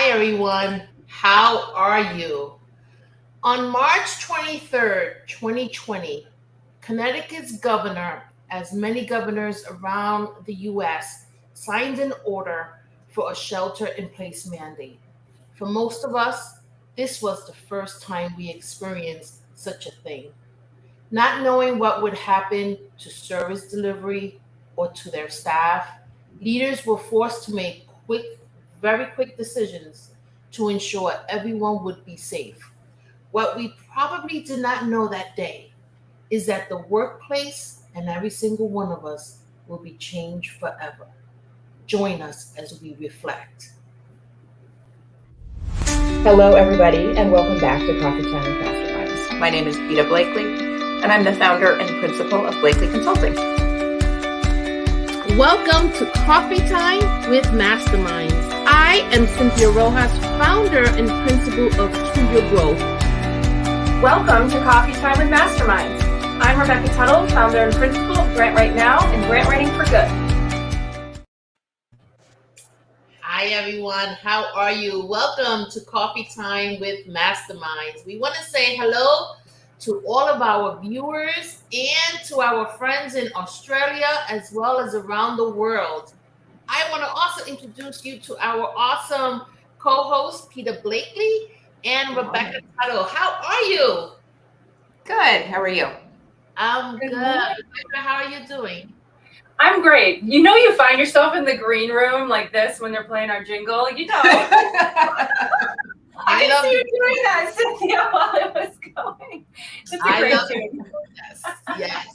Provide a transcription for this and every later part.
everyone. How are you? On March 23rd, 2020, Connecticut's governor, as many governors around the U.S., signed an order for a shelter in place mandate. For most of us, this was the first time we experienced such a thing. Not knowing what would happen to service delivery or to their staff, leaders were forced to make very quick decisions to ensure everyone would be safe. What we probably did not know that day is that the workplace and every single one of us will be changed forever. Join us as we reflect. Hello, everybody, and welcome back to Coffee Time with Masterminds. My name is Peter Blakely, and I'm the founder and principal of Blakely Consulting. Welcome to Coffee Time with Masterminds. I am Cynthia Rojas, founder and principal of To Your Growth. Welcome to Coffee Time with Masterminds. I'm Rebecca Tuttle, founder and principal of Grant Right Now and Grant Writing for Good. Hi, everyone. How are you? Welcome to Coffee Time with Masterminds. We want to say hello to all of our viewers and to our friends in Australia as well as around the world. I want to also introduce you to our awesome co-hosts, Peter Blakely and Rebecca Tuttle. How are you? Good. How are you? I'm good. Rebecca, how are you doing? I'm great. You know, you find yourself in the green room like this when they're playing our jingle. You know. I can see you doing that, Cynthia, while it was going. It's a great tune. Yes,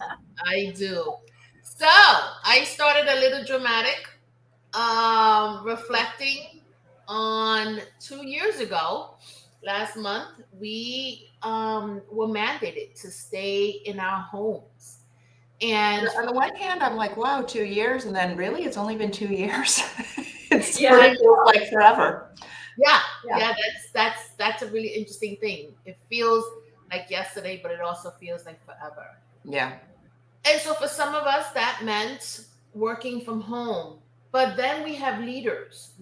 I do. So I started a little dramatic, reflecting on 2 years ago. Last month, we were mandated to stay in our homes. And on the one hand, I'm like, wow, 2 years. And then really, it's only been 2 years. It feels like forever. Yeah, that's a really interesting thing. It feels like yesterday, but it also feels like forever. Yeah. And so for some of us, that meant working from home. But then we have leaders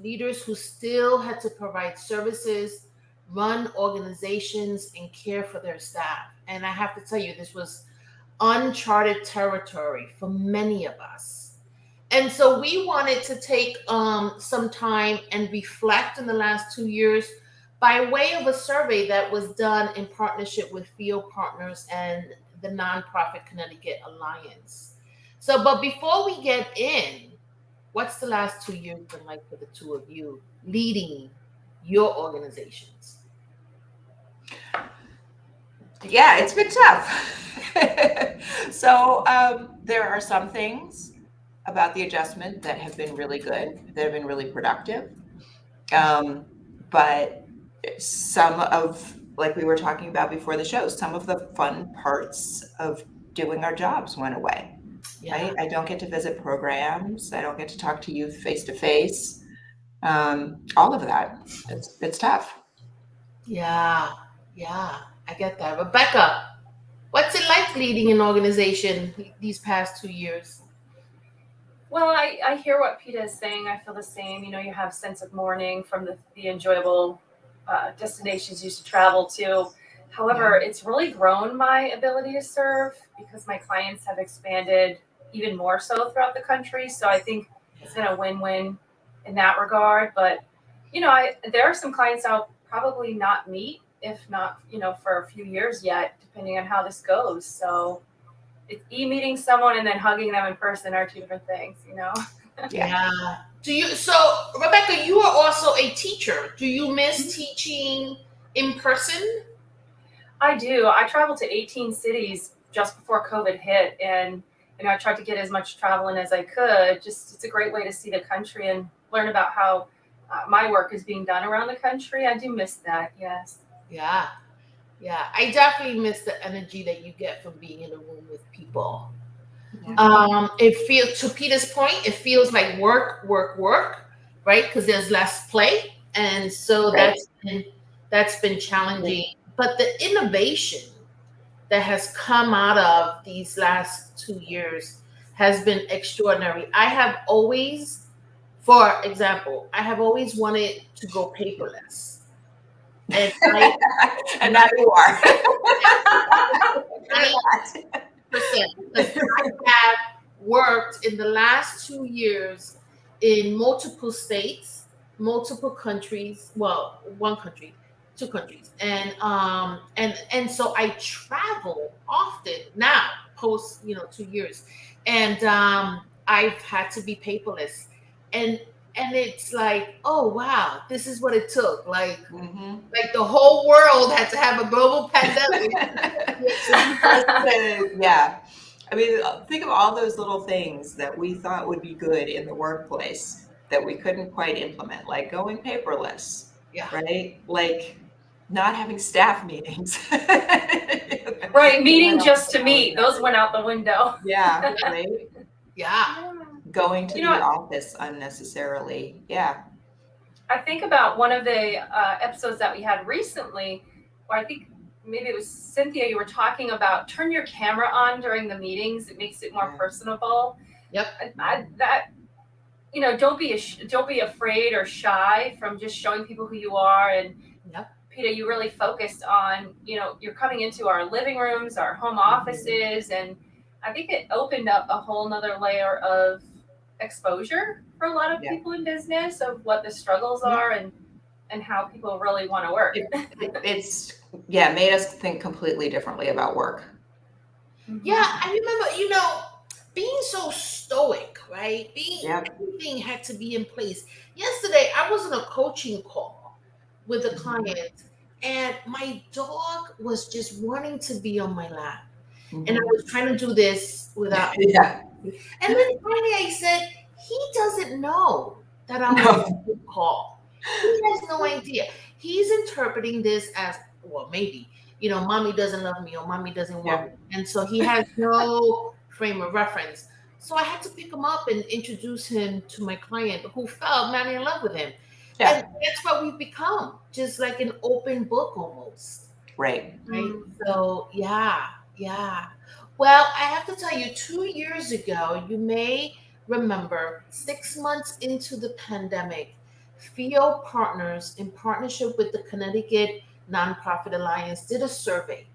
who still had to provide services, run organizations, and care for their staff. And I have to tell you, this was uncharted territory for many of us. And so we wanted to take some time and reflect in the last 2 years by way of a survey that was done in partnership with Field Partners and the nonprofit Connecticut Alliance. So, but before we get in, what's the last 2 years been like for the two of you leading your organizations? Yeah, it's been tough. So there are some things about the adjustment that have been really good, that have been really productive. But some of, like we were talking about before the show, some of the fun parts of doing our jobs went away. Yeah. Right? I don't get to visit programs. I don't get to talk to youth face to face. All of that. It's tough. Yeah, I get that. Rebecca, what's it like leading an organization these past 2 years? Well, I hear what Peter is saying. I feel the same. You know, you have a sense of mourning from the enjoyable destinations you used to travel to. However, it's really grown my ability to serve because my clients have expanded even more so throughout the country. So I think it's been a win-win in that regard. But, you know, there are some clients I'll probably not meet, if not, you know, for a few years yet, depending on how this goes. So meeting someone and then hugging them in person are two different things, you know? Yeah. So Rebecca, you are also a teacher. Do you miss teaching in person? I do. I traveled to 18 cities just before COVID hit, and you know, I tried to get as much traveling as I could. It's a great way to see the country and learn about how my work is being done around the country. I do miss that. Yes. Yeah. I definitely miss the energy that you get from being in a room with people. Yeah. It feels, to Peter's point, it feels like work, right? Because there's less play, and so that's been challenging. But the innovation that has come out of these last 2 years has been extraordinary. I have always For example, I have always wanted to go paperless. And I And now you are. I 100%, because I have worked in the last 2 years in multiple states, multiple countries. Well, one country, two countries, and so I travel often now, post 2 years, and I've had to be paperless, and it's like, oh wow, this is what it took. Like the whole world had to have a global pandemic. Yeah. I mean, think of all those little things that we thought would be good in the workplace that we couldn't quite implement, like going paperless, Yeah. right? Like not having staff meetings. Right, meeting just to meet. Those went out the window. Yeah, right? Yeah. Going to the office unnecessarily. Yeah. I think about one of the episodes that we had recently, or I think maybe it was Cynthia, you were talking about turn your camera on during the meetings. It makes it more personable. Yep. Don't be afraid or shy from just showing people who you are. And yep. Peter, you really focused on, you're coming into our living rooms, our home offices, and I think it opened up a whole nother layer of exposure for a lot of people in business of what the struggles are and how people really want to work. It's made us think completely differently about work. Yeah, I remember, being so stoic, right? Everything had to be in place. Yesterday, I was on a coaching call with a client, and my dog was just wanting to be on my lap. And I was trying to do this without. And then finally I said, he doesn't know that I'm on a call. He has no idea. He's interpreting this as, well, maybe, mommy doesn't love me or mommy doesn't want me. And so he has no frame of reference. So I had to pick him up and introduce him to my client who fell madly in love with him. Yeah. And that's what we've become, just like an open book almost. Right. So, yeah. Well, I have to tell you, 2 years ago, you may remember, 6 months into the pandemic, FEO Partners, in partnership with the Connecticut Nonprofit Alliance, did a survey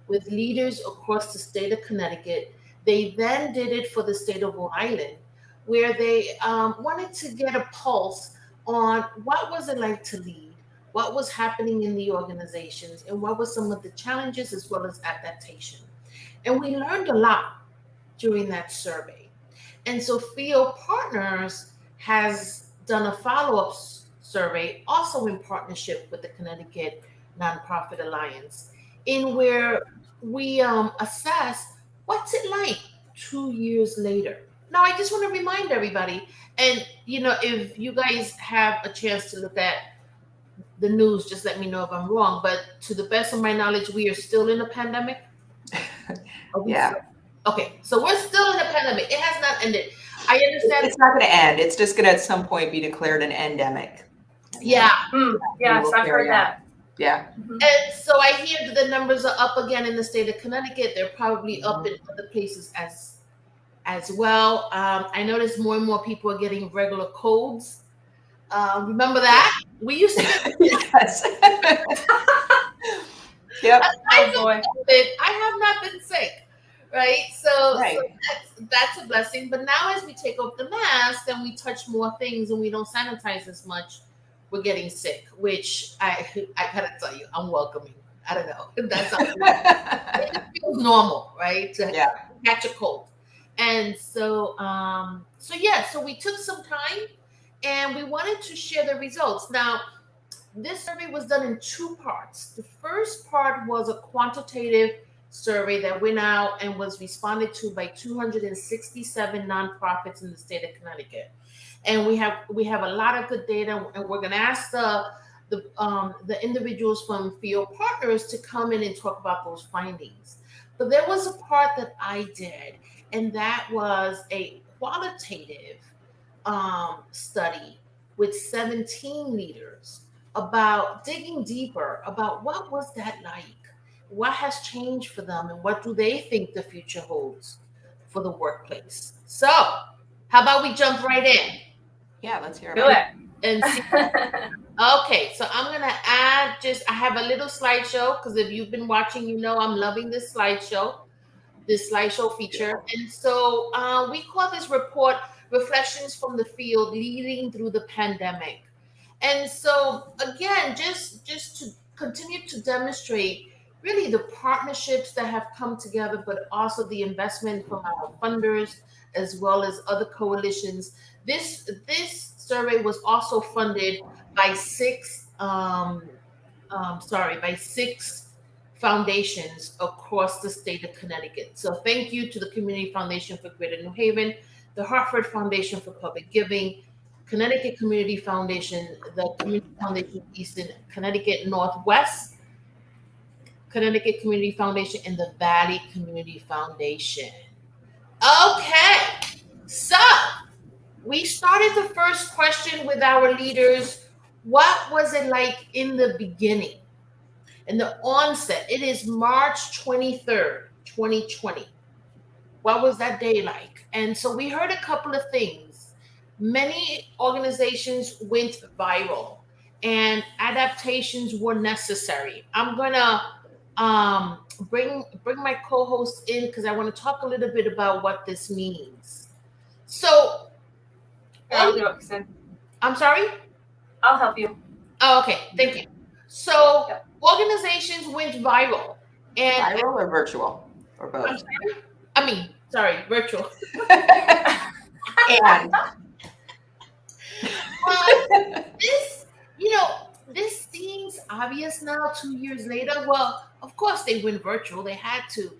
with leaders across the state of Connecticut. They then did it for the state of Rhode Island, where they wanted to get a pulse on what was it like to lead, what was happening in the organizations, and what were some of the challenges as well as adaptation. And we learned a lot during that survey. And so FEO Partners has done a follow-up survey, also in partnership with the Connecticut Nonprofit Alliance, in where we assess what's it like 2 years later. Now, I just want to remind everybody, and if you guys have a chance to look at the news, just let me know if I'm wrong. But to the best of my knowledge, we are still in a pandemic. Okay, so we're still in a pandemic. It has not ended. I understand it's not going to end. It's just going to at some point be declared an endemic. Yeah. Yes, I've heard that. Yeah. And so I hear that the numbers are up again in the state of Connecticut. They're probably up in other places as well. I notice more and more people are getting regular colds. Remember that? We used to get yes. Yep. I have not been sick, right? So that's a blessing. But now as we take off the mask and we touch more things and we don't sanitize as much, we're getting sick, which I gotta tell you, I'm welcoming. I don't know. That's it feels normal, right? To catch a cold. And so so we took some time and we wanted to share the results. Now, this survey was done in 2 parts. The first part was a quantitative survey that went out and was responded to by 267 nonprofits in the state of Connecticut. And we have a lot of good data, and we're going to ask the individuals from FEO Partners to come in and talk about those findings. But there was a part that I did, and that was a qualitative study with 17 leaders about digging deeper about what was that like, what has changed for them, and what do they think the future holds for the workplace. So how about we jump right in? Yeah, let's hear Do about it. and see. Okay, so I'm gonna add I have a little slideshow because if you've been watching, you know I'm loving this slideshow feature. And so we call this report Reflections from the Field Leading Through the Pandemic. And so again, just to continue to demonstrate really the partnerships that have come together, but also the investment from our funders as well as other coalitions. This survey was also funded by by six foundations across the state of Connecticut. So thank you to the Community Foundation for Greater New Haven, the Hartford Foundation for Public Giving, Connecticut Community Foundation, the Community Foundation Eastern Connecticut Northwest, Connecticut Community Foundation, and the Valley Community Foundation. Okay, so we started the first question with our leaders. What was it like in the beginning? In the onset, it is March 23rd, 2020. What was that day like? And so we heard a couple of things. Many organizations went viral and adaptations were necessary. I'm gonna bring my co-host in because I want to talk a little bit about what this means. So I'll do it, Sid. I'm sorry? I'll help you. Oh, okay, thank you. So organizations went viral. And viral or virtual or both? Virtual. And well, this seems obvious now 2 years later. Well, of course they went virtual, they had to.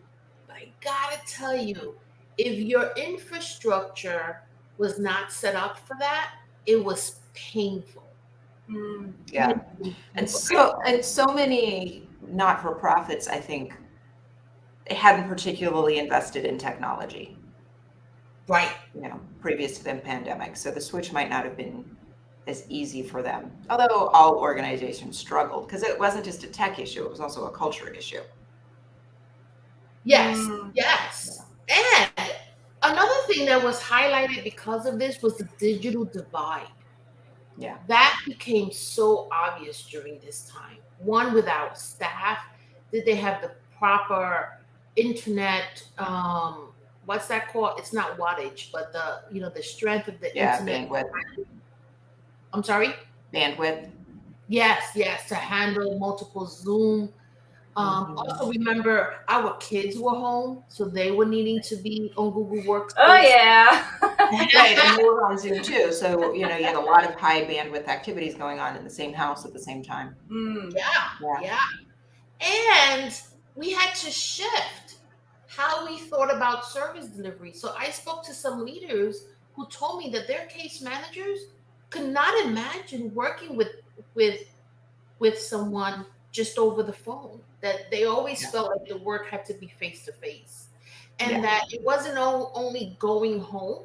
But I gotta tell you, if your infrastructure was not set up for that, it was painful. Yeah. And so many not-for-profits, I think, hadn't particularly invested in technology. Right. Previous to the pandemic. So the switch might not have been as easy for them. Although all organizations struggled because it wasn't just a tech issue, it was also a culture issue. Yes. And another thing that was highlighted because of this was the digital divide. Yeah. That became so obvious during this time. One, with our staff, did they have the proper internet? What's that called? It's not wattage, but the strength of the internet. Bandwidth. I'm sorry? Bandwidth. Yes, to handle multiple Zoom. Also, remember our kids were home, so they were needing to be on Google Workspace. Oh yeah. Right, and we were on Zoom too. So you had a lot of high bandwidth activities going on in the same house at the same time. Yeah. And we had to shift how we thought about service delivery. So I spoke to some leaders who told me that their case managers could not imagine working with someone just over the phone, that they always felt like the work had to be face to face, and that it wasn't only going home,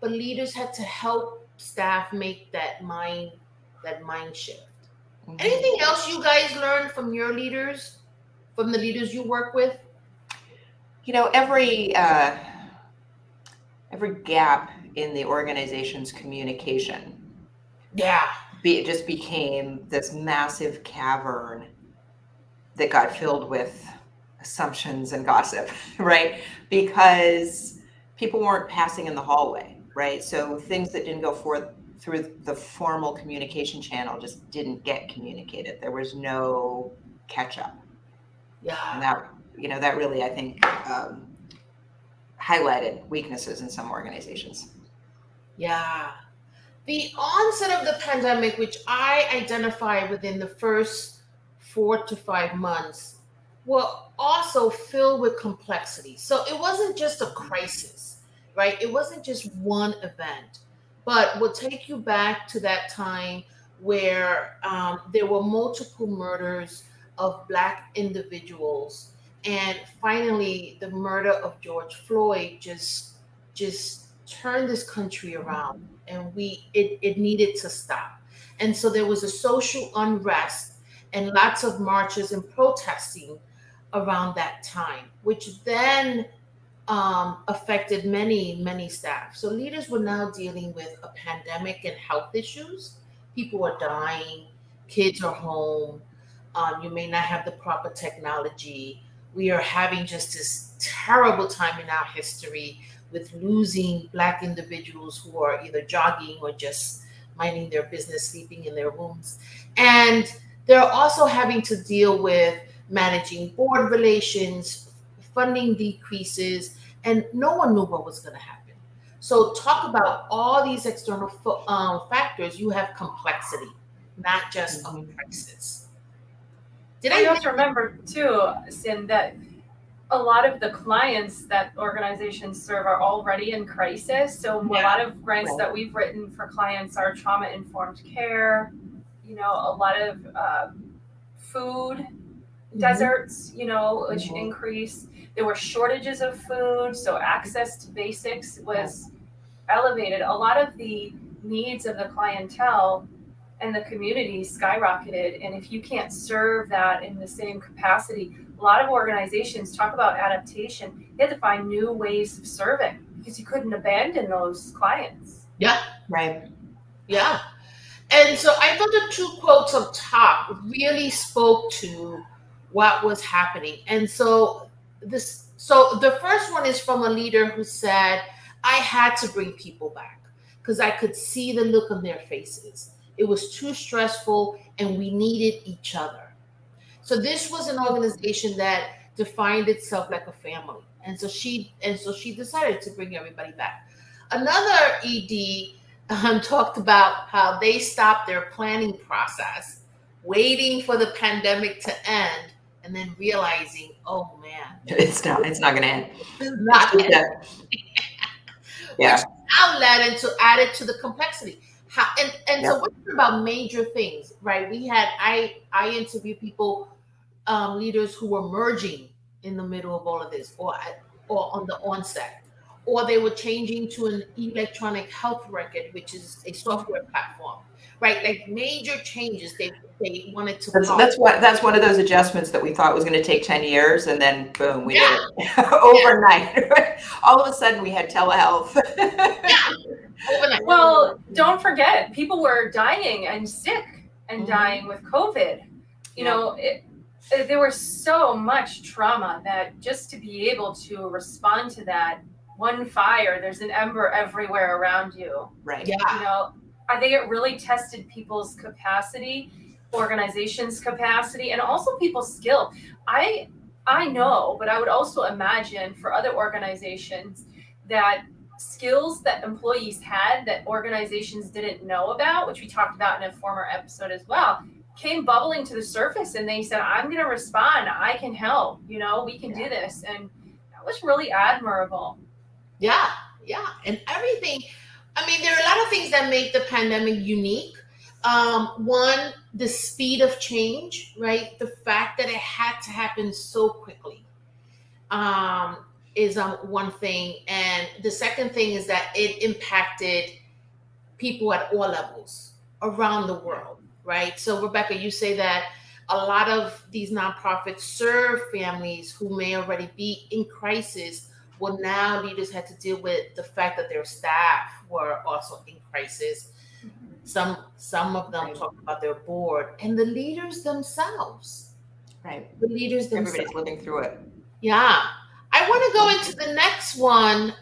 but leaders had to help staff make that mind shift. Anything else you guys learned from your leaders, from the leaders you work with? Every gap in the organization's communication it just became this massive cavern that got filled with assumptions and gossip, right? Because people weren't passing in the hallway, right? So things that didn't go through the formal communication channel just didn't get communicated. There was no catch up. Yeah. And that really, I think, highlighted weaknesses in some organizations. Yeah. The onset of the pandemic, which I identified within the first 4 to 5 months, were also filled with complexity. So it wasn't just a crisis, right? It wasn't just one event, but we'll take you back to that time where there were multiple murders of Black individuals. And finally, the murder of George Floyd just turned this country around, and it needed to stop. And so there was a social unrest and lots of marches and protesting around that time, which then affected many staff. So leaders were now dealing with a pandemic and health issues. People are dying, kids are home. You may not have the proper technology. We are having just this terrible time in our history with losing Black individuals who are either jogging or just minding their business, sleeping in their rooms. And they're also having to deal with managing board relations, funding decreases, and no one knew what was going to happen. So, talk about all these external factors. You have complexity, not just a Mhm. crisis. Well, you have to remember too, Sin, that a lot of the clients that organizations serve are already in crisis. So a lot of grants Right. that we've written for clients are trauma informed care. A lot of food deserts, which Mhm. increase. There were shortages of food, so access to basics was elevated. A lot of the needs of the clientele and the community skyrocketed. And if you can't serve that in the same capacity, a lot of organizations talk about adaptation. They had to find new ways of serving because you couldn't abandon those clients. Yeah. Right. Yeah. And so I thought the two quotes up top really spoke to what was happening. And so the first one is from a leader who said, I had to bring people back because I could see the look on their faces. It was too stressful and we needed each other. So this was an organization that defined itself like a family. And so she decided to bring everybody back. Another ED talked about how they stopped their planning process, waiting for the pandemic to end, and then realizing, oh man, It's not. It's not going to end. this is not It's ending. Yeah. Which now led into added to the complexity. And Yep. so we're talking about major things, right? I interview people, leaders who were merging in the middle of all of this, or on the onset, or they were changing to an electronic health record, which is a software platform, right? Like major changes they wanted to pop. That's one of those adjustments that we thought was going to take 10 years, and then boom, we Yeah. did it overnight. All of a sudden, we had telehealth. Overnight. Well, don't forget, people were dying and sick and Mhm. dying with COVID. There was so much trauma that just to be able to respond to that one fire, there's an ember everywhere around you. Right. Yeah. I think it really tested people's capacity, organizations' capacity, and also people's skill. I know, but I would also imagine for other organizations that skills that employees had that organizations didn't know about, which we talked about in a former episode as well, came bubbling to the surface, and they said, I'm going to respond. I can help. We can do this. And that was really admirable. Yeah. And everything. I mean, there are a lot of things that make the pandemic unique. One, the speed of change, right? The fact that it had to happen so quickly, is one thing. And the second thing is that it impacted people at all levels around the world, right? So, Rebecca, you say that a lot of these nonprofits serve families who may already be in crisis. Well, now leaders had to deal with the fact that their staff were also in crisis. Some of them Right. talk about their board and the leaders themselves. Right. The leaders themselves. Everybody's living through it. Yeah. I want to go into the next one.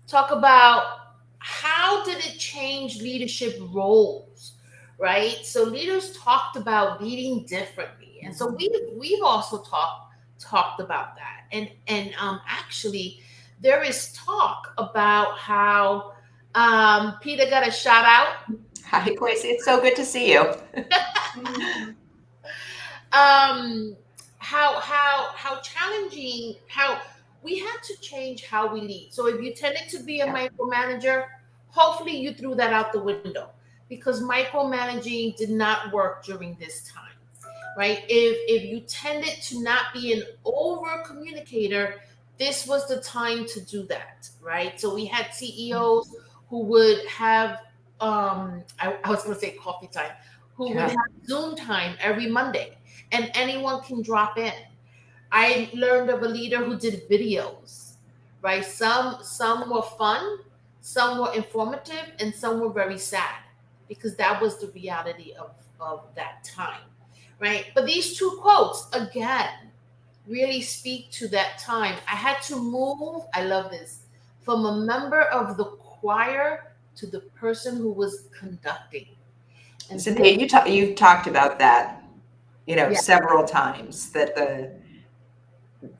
Talk about how did it change leadership roles, right? So leaders talked about leading differently, and so we've also talked about that, and actually there is talk about how Peter got a shout out. Hi, Quincy. It's so good to see you. How challenging, how we had to change how we lead. So if you tended to be a micromanager, hopefully you threw that out the window, because micromanaging did not work during this time, right? If you tended to not be an over communicator, this was the time to do that, right? So we had CEOs who would have I was going to say coffee time, who would have Zoom time every Monday, and anyone can drop in, I learned of a leader who did videos, right? Some were fun, some were informative, and some were very sad because that was the reality of that time, right? But these two quotes again really speak to that time. I had to move, I love this, from a member of the choir to the person who was conducting. And Cynthia, you've talked about that, Yeah. several times,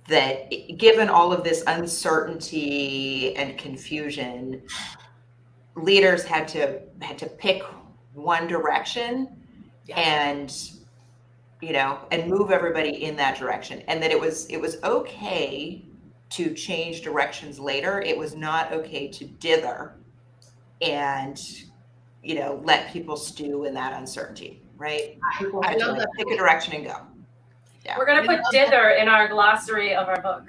that given all of this uncertainty and confusion, leaders had to pick one direction Yeah. and and move everybody in that direction, and that it was okay to change directions later. It was not okay to dither and let people stew in that uncertainty, right? People I had to love that pick a direction and go. Yeah. We're gonna put dither in our glossary of our book.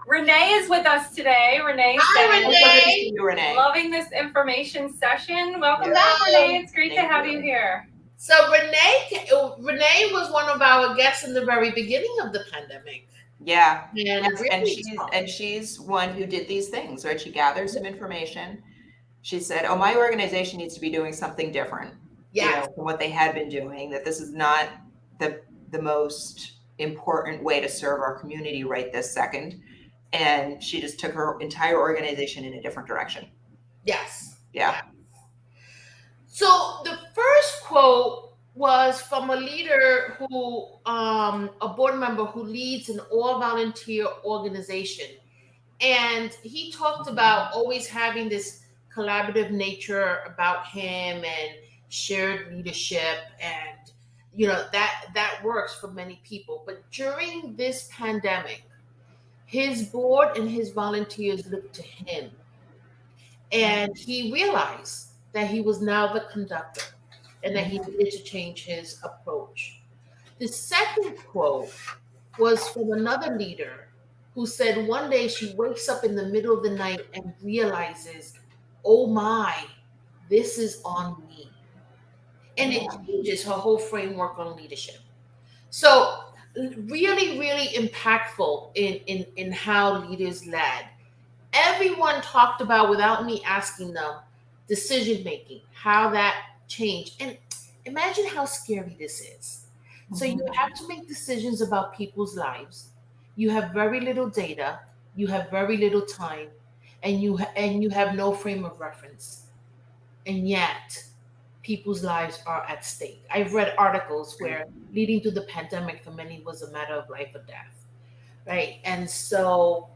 Renee is with us today. Renee Hi, said, Renee. Loving this information session. Welcome Yeah. back, Renee. It's great to Thank have you. you here. So Renee was one of our guests in the very beginning of the pandemic. Yeah. And, Yes, really she's one who did these things, right? She gathered some information. She said, "Oh, my organization needs to be doing something different, Yes. from what they had been doing. That this is not the most important way to serve our community right this second." And she just took her entire organization in a different direction. Yes. Yeah. So the first quote was from a leader who, a board member who leads an all volunteer organization. And he talked about always having this collaborative nature about him and shared leadership. And, that works for many people. But during this pandemic, his board and his volunteers looked to him. And he realized that he was now the conductor and that he needed to change his approach. The second quote was from another leader who said one day she wakes up in the middle of the night and realizes, oh my, this is on me. And it changes her whole framework on leadership. So really, really impactful in how leaders led. Everyone talked about, without me asking them, decision making, how that changed. And imagine how scary this is. So you have to make decisions about people's lives. You have very little data, you have very little time, and you have no frame of reference. And yet people's lives are at stake. I've read articles where leading to the pandemic for many was a matter of life or death, right? And so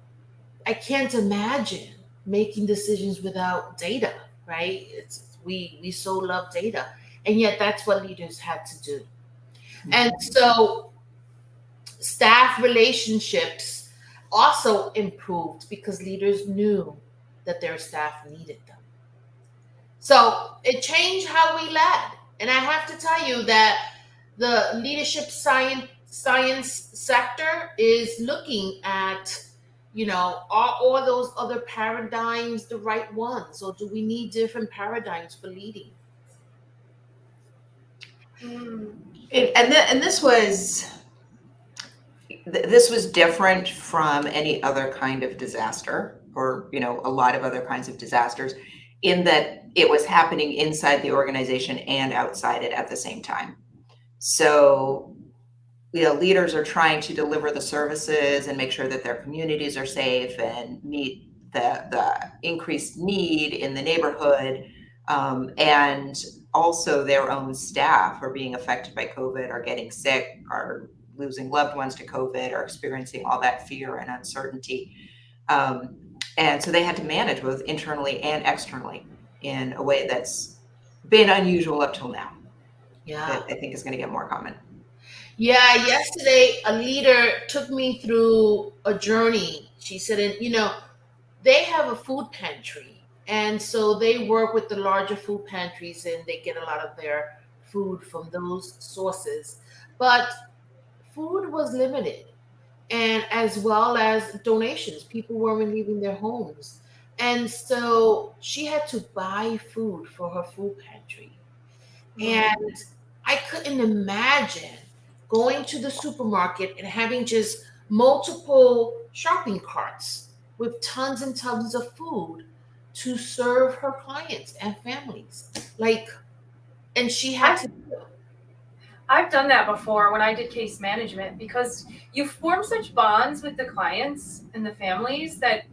I can't imagine making decisions without data, right? We so love data, and yet that's what leaders had to do. And so staff relationships also improved because leaders knew that their staff needed them. So it changed how we led. And I have to tell you that the leadership science sector is looking at, are all those other paradigms the right ones, or do we need different paradigms for leading? And this was different from any other kind of disaster, or a lot of other kinds of disasters, in that it was happening inside the organization and outside it at the same time. So leaders are trying to deliver the services and make sure that their communities are safe and meet the increased need in the neighborhood, and also their own staff are being affected by COVID, are getting sick, are losing loved ones to COVID, are experiencing all that fear and uncertainty. And so they had to manage both internally and externally in a way that's been unusual up till now. Yeah. That I think is going to get more common. Yeah, yesterday a leader took me through a journey. She said, they have a food pantry. And so they work with the larger food pantries and they get a lot of their food from those sources. But food was limited, and as well as donations. People weren't leaving their homes. And so she had to buy food for her food pantry. And I couldn't imagine going to the supermarket and having just multiple shopping carts with tons and tons of food to serve her clients and families. Like, and she had to. I've done that before when I did case management, because you form such bonds with the clients and the families that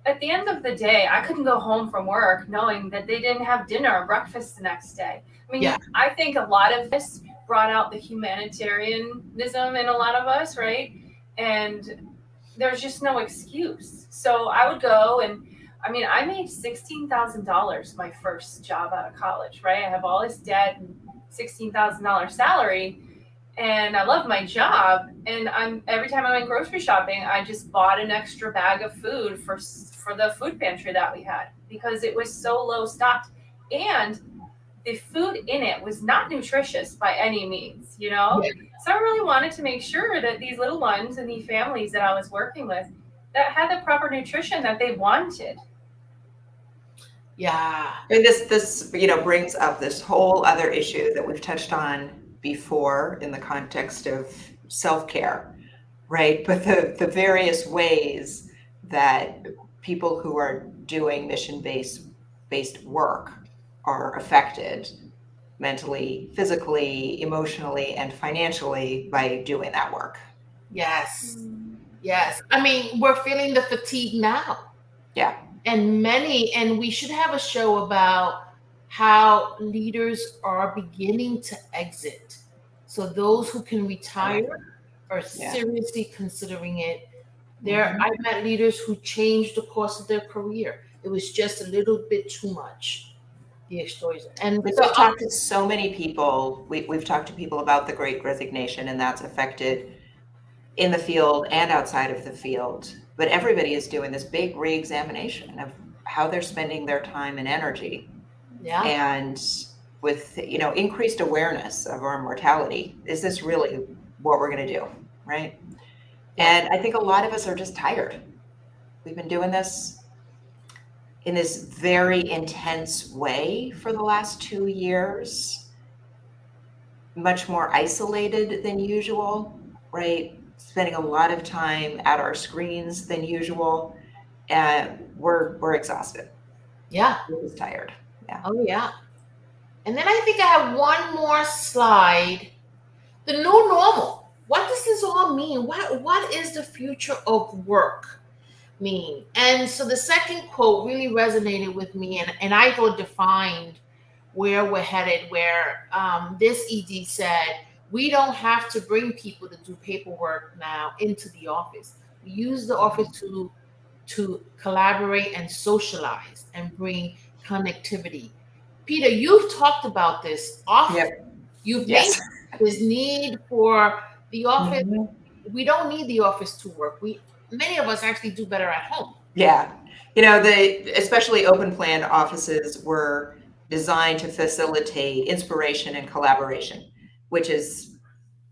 at the end of the day, I couldn't go home from work knowing that they didn't have dinner or breakfast the next day. I mean, Yeah. I think a lot of this brought out the humanitarianism in a lot of us, right? And there's just no excuse. So I would go and I mean, I made $16,000 my first job out of college, right? I have all this debt and $16,000 salary, and I love my job. And every time I went grocery shopping, I just bought an extra bag of food for the food pantry that we had because it was so low stocked, and the food in it was not nutritious by any means, you know. Yeah. So I really wanted to make sure that these little ones and these families that I was working with that had the proper nutrition that they wanted. Yeah. I mean, this brings up this whole other issue that we've touched on before in the context of self-care, right? But the various ways that people who are doing mission-based work are affected mentally, physically, emotionally, and financially by doing that work. Yes. Yes. I mean, we're feeling the fatigue now. Yeah. And we should have a show about how leaders are beginning to exit. So those who can retire are seriously considering it. I met leaders who changed the course of their career. It was just a little bit too much. The exposure. And we've talked to so many people. We've talked to people about the Great Resignation, and that's affected in the field and outside of the field. But everybody is doing this big re-examination of how they're spending their time and energy. Yeah. And with increased awareness of our mortality, is this really what we're going to do, right? And I think a lot of us are just tired. We've been doing this in this very intense way for the last 2 years, much more isolated than usual, right? Spending a lot of time at our screens than usual, and we're exhausted. Yeah. We're just tired. Yeah. Oh yeah. And then I think I have one more slide. The new normal. What does this all mean? What is the future of work mean? And so the second quote really resonated with me, and I thought defined where we're headed, where this ED said, we don't have to bring people to do paperwork now into the office. We use the office to collaborate and socialize and bring connectivity. Peter, you've talked about this often. Yep. You've made this need for the office. We don't need the office to work. Many of us actually do better at home. Yeah. Especially open plan offices were designed to facilitate inspiration and collaboration, which is,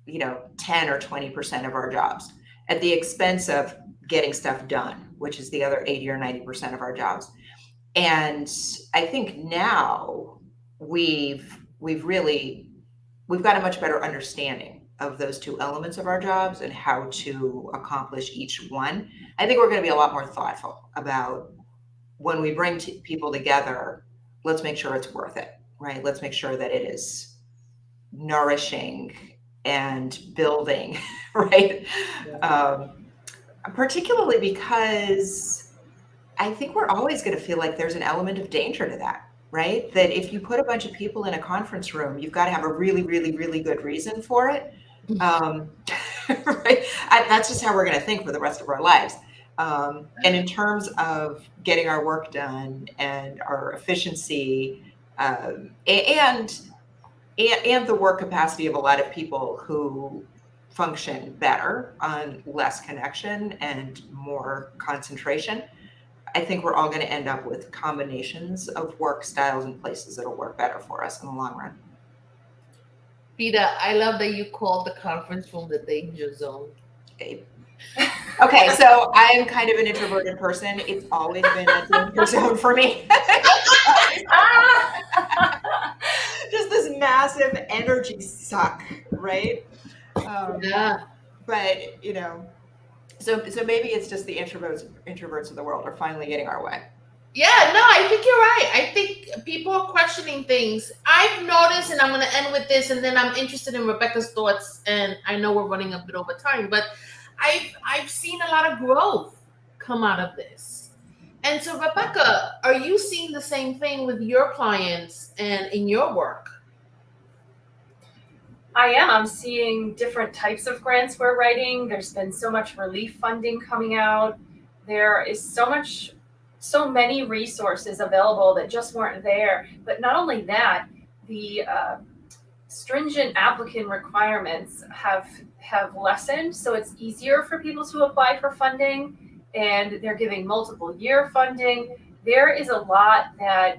10 or 20% of our jobs, at the expense of getting stuff done, which is the other 80 or 90% of our jobs. And I think now we've got a much better understanding of those two elements of our jobs and how to accomplish each one. I think we're going to be a lot more thoughtful about when we bring people together. Let's make sure it's worth it, right? Let's make sure that it is nourishing and building, right? Yeah. Particularly because I think we're always going to feel like there's an element of danger to that, right? That if you put a bunch of people in a conference room, you've got to have a really, really, really good reason for it. Right? That's just how we're going to think for the rest of our lives. And in terms of getting our work done and our efficiency, and the work capacity of a lot of people who function better on less connection and more concentration, I think we're all going to end up with combinations of work styles and places that'll work better for us in the long run. Peter, I love that you called the conference room the danger zone. Okay, so I am kind of an introverted person. It's always been a danger zone for me. Just this massive energy suck, right? Yeah. But so maybe it's just the introverts of the world are finally getting our way. Yeah, no, I think you're right. I think people are questioning things. I've noticed, and I'm going to end with this, and then I'm interested in Rebecca's thoughts. And I know we're running a bit over time, but I've seen a lot of growth come out of this. And so, Rebecca, are you seeing the same thing with your clients and in your work? I am. I'm seeing different types of grants we're writing. There's been so much relief funding coming out. There is so many resources available that just weren't there. But not only that, the stringent applicant requirements have lessened, so it's easier for people to apply for funding, and they're giving multiple year funding. There is a lot that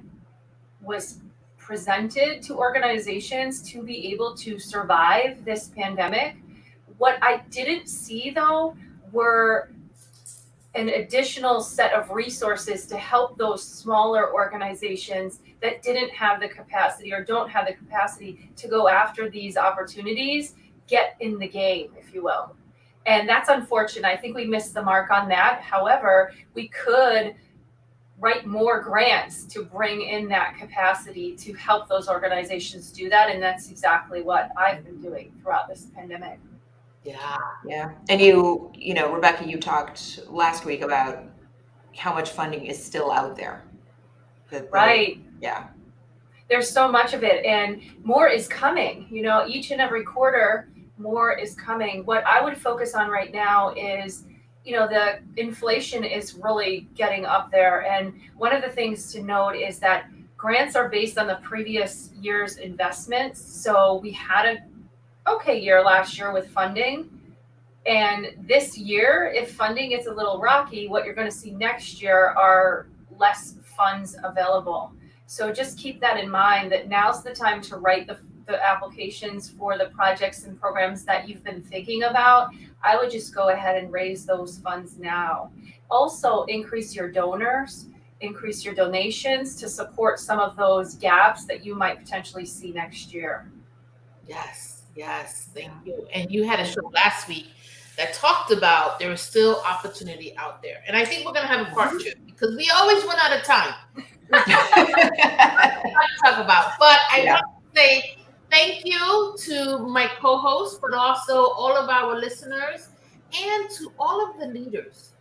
was presented to organizations to be able to survive this pandemic. What I didn't see, though, were an additional set of resources to help those smaller organizations that didn't have the capacity or don't have the capacity to go after these opportunities get in the game, if you will. And that's unfortunate. I think we missed the mark on that. However, we could write more grants to bring in that capacity to help those organizations do that. And that's exactly what I've been doing throughout this pandemic. Yeah. And you Rebecca, you talked last week about how much funding is still out there. Right. Yeah. There's so much of it, and more is coming. Each and every quarter, more is coming. What I would focus on right now is, the inflation is really getting up there. And one of the things to note is that grants are based on the previous year's investments. So we had a okay year last year with funding. And this year, if funding gets a little rocky, what you're going to see next year are less funds available. So just keep that in mind, that now's the time to write the applications for the projects and programs that you've been thinking about. I would just go ahead and raise those funds now. Also, increase your donors, increase your donations to support some of those gaps that you might potentially see next year. Yes, thank you. And you had a show last week that talked about there is still opportunity out there. And I think we're going to have a part two because we always run out of time. Talk about, but I want to say thank you to my co-host, but also all of our listeners and to all of the leaders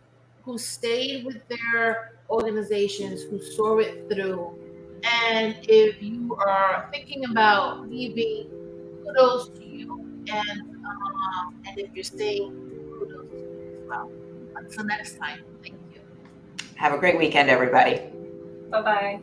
who stayed with their organizations, who saw it through. And if you are thinking about leaving, kudos to you. And if you're staying, kudos to you as well. Until next time, thank you. Have a great weekend, everybody. Bye-bye.